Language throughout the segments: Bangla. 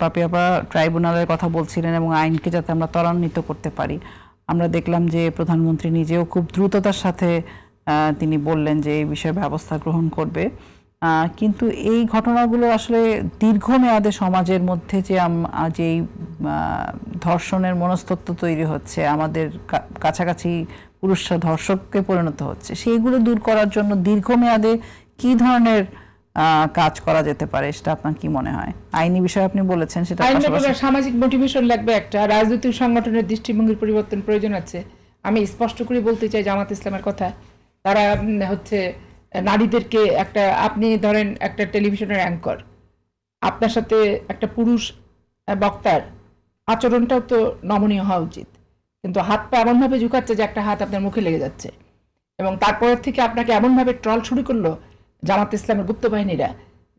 পাপি আপা ট্রাইব্যুনালের কথা বলছিলেন এবং আইনকে যাতে আমরা ত্বরান্বিত করতে পারি। আমরা দেখলাম যে প্রধানমন্ত্রী নিজেও খুব দ্রুততার সাথে তিনি বললেন যে এই বিষয়ে ব্যবস্থা গ্রহণ করবে, কিন্তু এই ঘটনাগুলো আসলে দীর্ঘমেয়াদে সমাজের মধ্যে যে ধর্ষণের মনস্তত্ত্ব তৈরি হচ্ছে, আমাদের কাছাকাছি পুরুষরা ধর্ষককে পরিণত হচ্ছে, সেইগুলো দূর করার জন্য দীর্ঘমেয়াদে কি ধরনের কাজ করা যেতে পারে, সেটা আপনার কি মনে হয়? আইনি বিষয় আপনি বলেছেন, সেটা সামাজিক মোটিভেশন লাগবে, একটা রাজনৈতিক সংগঠনের দৃষ্টিভঙ্গির পরিবর্তন প্রয়োজন আছে। আমি স্পষ্ট করে বলতে চাই জামাত ইসলামের কথা, তারা হচ্ছে নারীদেরকে আপনি ধরেন একটা টেলিভিশনের অ্যাঙ্কর, আপনার সাথে একটা পুরুষ বক্তার আচরণটাও তো নমনীয় হওয়া উচিত, কিন্তু হাত পা এমনভাবে ঝুঁকাচ্ছে যে একটা হাত আপনার মুখে লেগে যাচ্ছে, এবং তারপরের থেকে আপনাকে এমনভাবে ট্রল শুরু করলো জামাত ইসলামের গুপ্ত বাহিনীরা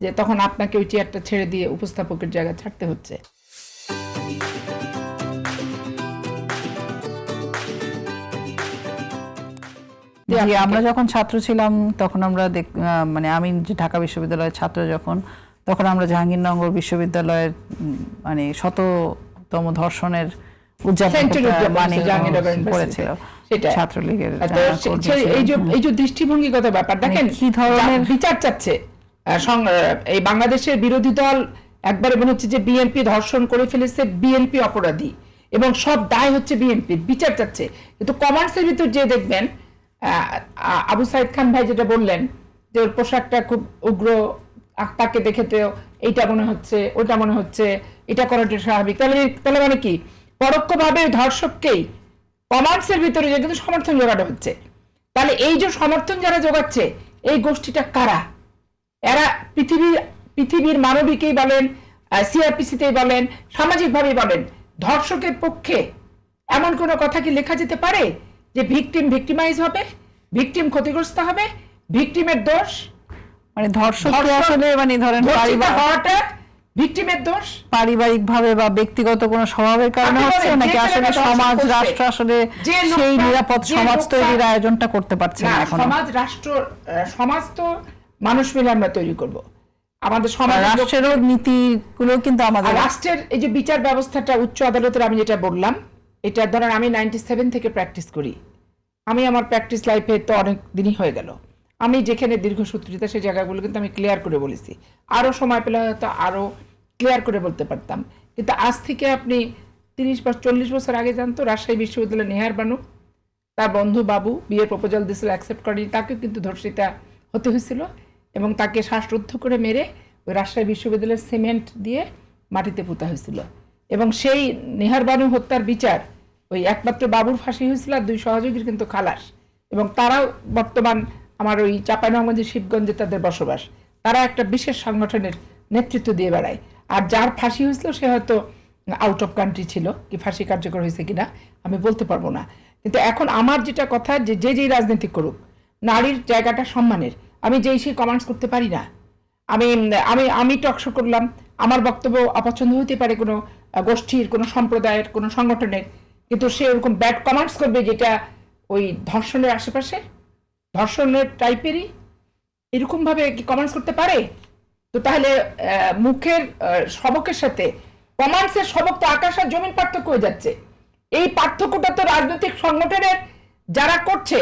যে তখন আপনাকে ওই চেয়ারটা ছেড়ে দিয়ে উপস্থাপকের জায়গা ছাড়তে হচ্ছে। আমরা যখন ছাত্র ছিলাম তখন আমরা মানে আমি যে ঢাকা বিশ্ববিদ্যালয়ের ছাত্র তখন আমরা জাহাঙ্গীরনগর বিশ্ববিদ্যালয়ের মানে শততম ধর্ষণের উদযাপন করেছিল ছাত্রলীগের। এই যে দৃষ্টিভঙ্গিগত ব্যাপার দেখেন, কি ধরনের বিচার চাচ্ছে এই বাংলাদেশের বিরোধী দল, একবারে মনে হচ্ছে যে বিএনপি ধর্ষণ করে ফেলেছে, বিএনপি অপরাধী এবং সব দায় হচ্ছে বিএনপি, বিচার চাচ্ছে। কিন্তু কমান্ডসের ভিতর যে দেখবেন আবু সাইদ খান ভাই যেটা বললেন যে ওর পোশাকটা খুব উগ্র, তাকে দেখে তো এইটা মনে হচ্ছে, ওটা মনে হচ্ছে, এটা করাটা স্বাভাবিক, তাহলে মানে কি পরোক্ষভাবে ধর্ষককেই কমান্ডসের ভিতরে যে কিন্তু সমর্থন জোগাড় হচ্ছে। তাহলে এই যে সমর্থন যারা জোগাচ্ছে, এই গোষ্ঠীটা কারা? এরা পৃথিবীর মানবিকেই বলেন, সিআরপিসিতেই বলেন, সামাজিকভাবেই বলেন, ধর্ষকের পক্ষে এমন কোনো কথা কি লেখা যেতে পারে যে ভিকটিমাইজ হবে, ভিকটিম ক্ষতিগ্রস্ত হবে, ভিকটিমের দোষ, মানে ধর্ষক আসলে মানে ধরেন হওয়াটা ভিকটিমের দোষ পারিবারিকভাবে বা ব্যক্তিগত কোনো স্বভাবের কারণে হচ্ছে, নাকি আসলে সমাজ রাষ্ট্র আসলে সেই নিরাপদ সমাজ তৈরির আয়োজনটা করতে পারছে না এখন? সমাজ তো মানুষ মিলে আমরা তৈরি করব। আমাদের সমাজ রাষ্ট্রেরও নীতিগুলো কিন্তু আমাদের রাষ্ট্রের এই যে বিচার ব্যবস্থাটা, উচ্চ আদালতের আমি যেটা বললাম, এটা ধরেন আমি 97 থেকে প্র্যাকটিস করি, আমি আমার প্র্যাকটিস লাইফে তো অনেক দিনই হয়ে গেল, আমি যেখানে দীর্ঘসূত্রিতা সেই জায়গাগুলো কিন্তু আমি ক্লিয়ার করে বলেছি, আরও সময় পেলে হয়তো আরও ক্লিয়ার করে বলতে পারতাম। কিন্তু আজ থেকে আপনি 30 বা 40 বছর আগে জানতো রাজশাহী বিশ্ববিদ্যালয়ের নেহার বানু, তার বন্ধু বাবু বিয়ের প্রপোজাল দিয়েছিল, অ্যাকসেপ্ট করেনি, তাকেও কিন্তু ধর্ষিতা হতে হয়েছিল এবং তাকে শ্বাসরুদ্ধ করে মেরে ওই রাজশাহী বিশ্ববিদ্যালয়ের সিমেন্ট দিয়ে মাটিতে পোতা হয়েছিল। এবং সেই নেহার বানু হত্যার বিচার ওই একমাত্র বাবুর ফাঁসি হয়েছিল, আর 2 সহযোগীর কিন্তু খালাস, এবং তারাও বর্তমান আমার ওই চাঁপাইনবাবগঞ্জের শিবগঞ্জে তাদের বসবাস, তারা একটা বিশেষ সংগঠনের নেতৃত্ব দিয়ে বেড়ায়। আর যার ফাঁসি হয়েছিল সে হয়তো আউট অফ কান্ট্রি ছিল, কি ফাঁসি কার্যকর হয়েছে কিনা আমি বলতে পারবো না। কিন্তু এখন আমার যেটা কথা, যে যেই রাজনীতি করুক, নারীর জায়গাটা সম্মানের, আমি সেই কমেন্টস করতে পারি না। আমি আমি আমি টকশো করলাম, আমার বক্তব্য অপছন্দ হতে পারে কোনো গোষ্ঠীর, কোনো সম্প্রদায়ের, কোনো সংগঠনের, কিন্তু সে ওরকম ব্যাড কমেন্টস করবে যেটা ওই ধর্ষণের আশেপাশে, ধর্ষণের টাইপেরই এরকমভাবে কি কমেন্টস করতে পারে? তো তাহলে মুখের সবকের সাথে কমেন্টসের সবক তো আকাশ আর জমিন পার্থক্য হয়ে যাচ্ছে। এই পার্থক্যটা তো রাজনৈতিক সংগঠনের যারা করছে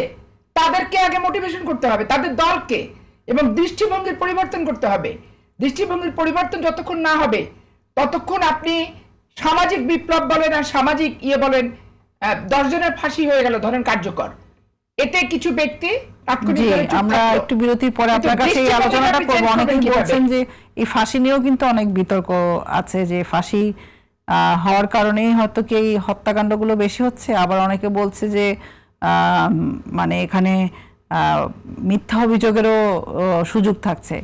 তাদেরকে আগে মোটিভেশন করতে হবে, তাদের দলকে, এবং দৃষ্টিভঙ্গির পরিবর্তন করতে হবে। দৃষ্টিভঙ্গির পরিবর্তন যতক্ষণ না হবে ততক্ষণ আপনি সামাজিক বিপ্লব বলেন আর সামাজিক বলেন, 10 জনের ফাঁসি হয়ে গেল ধরেন কার্যকর, এতে কিছু ব্যক্তি আমরা একটু বিরতির পরে আপনার কাছে এই আলোচনাটা করবো। অনেকেই বলছেন যে এই ফাঁসি নিয়েও কিন্তু অনেক বিতর্ক আছে, যে ফাঁসি হওয়ার কারণেই হয়তো কি এই হত্যাকাণ্ডগুলো বেশি হচ্ছে, আবার অনেকে বলছে যে মানে এখানে মিথ্যা অভিযোগেরও সুযোগ থাকছে।